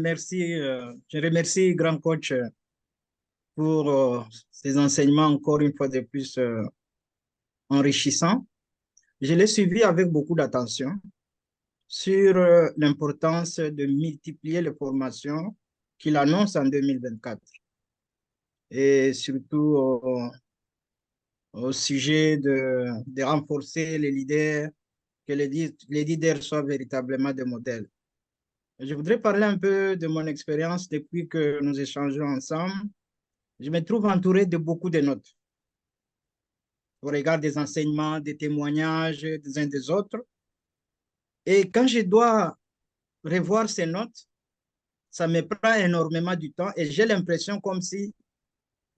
je remercie Grand Coach pour ses enseignements encore une fois de plus enrichissants. Je l'ai suivi avec beaucoup d'attention sur l'importance de multiplier les formations qu'il annonce en 2024 et surtout au sujet de renforcer les leaders, que les leaders soient véritablement des modèles. Je voudrais parler un peu de mon expérience depuis que nous échangeons ensemble. Je me trouve entouré de beaucoup de notes au regard des enseignements, des témoignages des uns des autres. Et quand je dois revoir ces notes, ça me prend énormément du temps et j'ai l'impression comme si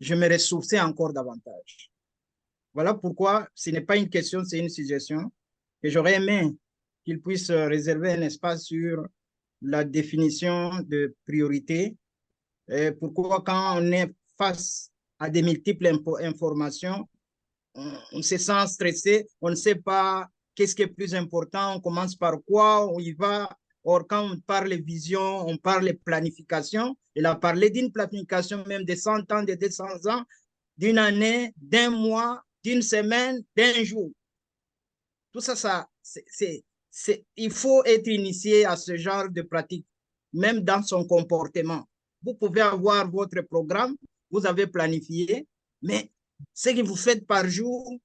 je me ressourçais encore davantage. Voilà pourquoi ce n'est pas une question, c'est une suggestion que j'aurais aimé qu'il puisse réserver un espace sur la définition de priorité. Et pourquoi quand on est face à des multiples informations, on se sent stressé, on ne sait pas qu'est-ce qui est plus important, on commence par quoi, on y va. Or, quand on parle vision, on parle planification. Il a parlé d'une planification même de 100 ans, de 200 ans, d'une année, d'un mois, d'une semaine, d'un jour. Tout ça, il faut être initié à ce genre de pratique, même dans son comportement. Vous pouvez avoir votre programme, vous avez planifié, mais ce que vous faites par jour,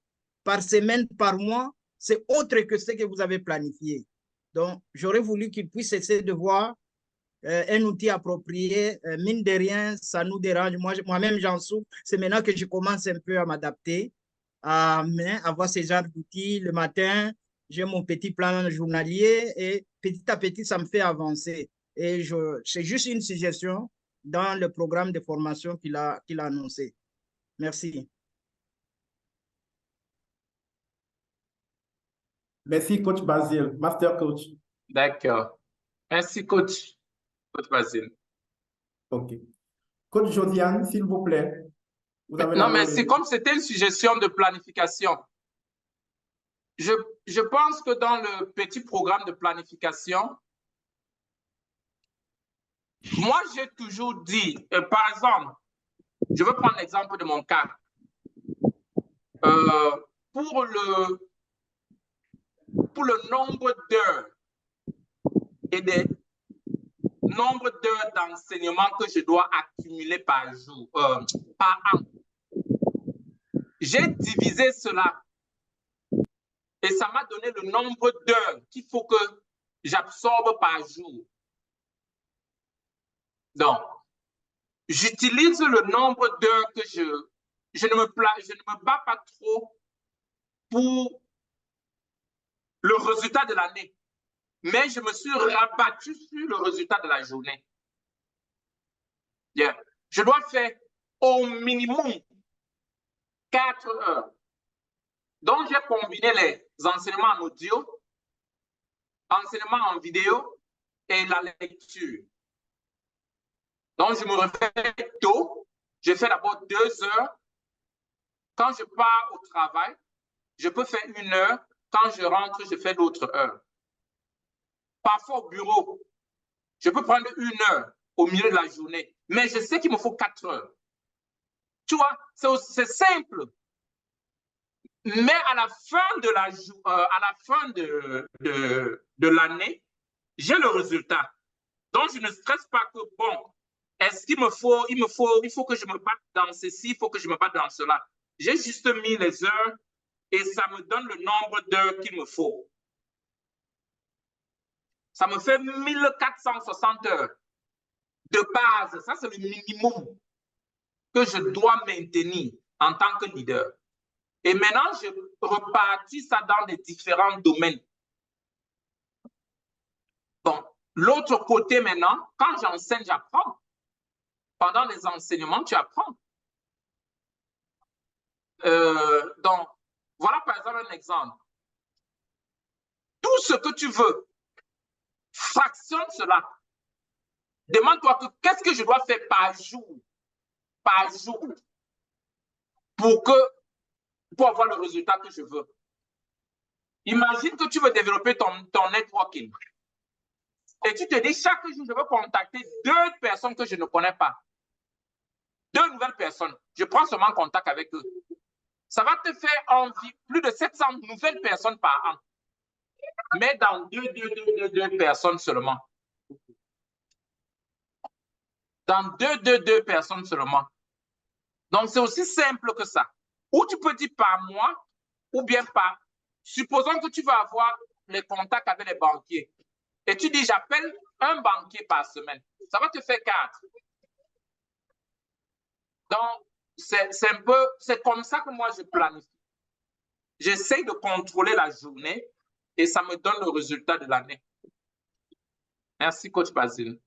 par semaine, par mois, c'est autre que ce que vous avez planifié. Donc, j'aurais voulu qu'il puisse essayer de voir un outil approprié. Mine de rien, ça nous dérange. Moi-même, j'en souffre. C'est maintenant que je commence un peu à m'adapter, à avoir ce genre d'outils. Le matin, j'ai mon petit plan journalier et petit à petit, ça me fait avancer. Et c'est juste une suggestion dans le programme de formation qu'il a annoncé. Merci. Merci, coach Basile, master coach. D'accord. Merci, coach Basile. OK. Coach Josiane, s'il vous plaît. Vous avez non, mais c'est comme c'était une suggestion de planification. Je pense que dans le petit programme de planification, moi, j'ai toujours dit, par exemple, je veux prendre l'exemple de mon cas. Pour le nombre d'heures et des nombre d'heures d'enseignement que je dois accumuler par jour, par an, j'ai divisé cela et ça m'a donné le nombre d'heures qu'il faut que j'absorbe par jour. Donc, j'utilise le nombre d'heures que je ne me bats pas trop pour le résultat de l'année, mais je me suis rabattu sur le résultat de la journée. Yeah. Je dois faire au minimum 4 heures. Donc, j'ai combiné les enseignements en audio, enseignements en vidéo et la lecture. Donc, je me réveille tôt. Je fais d'abord 2 heures. Quand je pars au travail, je peux faire 1 heure. Quand je rentre, je fais d'autres heures. Parfois au bureau, je peux prendre 1 heure au milieu de la journée, mais je sais qu'il me faut 4 heures. Tu vois, c'est simple. Mais à la fin de l'année, j'ai le résultat. Donc, je ne stresse pas que, bon, est-ce qu'il faut que je me batte dans ceci, il faut que je me batte dans cela. J'ai juste mis les heures et ça me donne le nombre d'heures qu'il me faut. Ça me fait 1460 heures de base. Ça, c'est le minimum que je dois maintenir en tant que leader. Et maintenant, je repartis ça dans les différents domaines. Bon, l'autre côté maintenant, quand j'enseigne, j'apprends. Pendant les enseignements, tu apprends. Donc, voilà par exemple un exemple. Tout ce que tu veux, fractionne cela. Demande-toi qu'est-ce que je dois faire par jour, pour avoir le résultat que je veux. Imagine que tu veux développer ton networking. Et tu te dis, chaque jour, je veux contacter 2 personnes que je ne connais pas. 2 nouvelles personnes. Je prends seulement contact avec eux. Ça va te faire plus de 700 nouvelles personnes par an. Mais dans 2 personnes seulement. Dans 2 personnes seulement. Donc, c'est aussi simple que ça. Ou tu peux dire par mois, ou bien par... Supposons que tu vas avoir les contacts avec les banquiers. Et tu dis, j'appelle un banquier par semaine. Ça va te faire 4. Donc, c'est comme ça que moi, je planifie. J'essaie de contrôler la journée et ça me donne le résultat de l'année. Merci, coach Basile.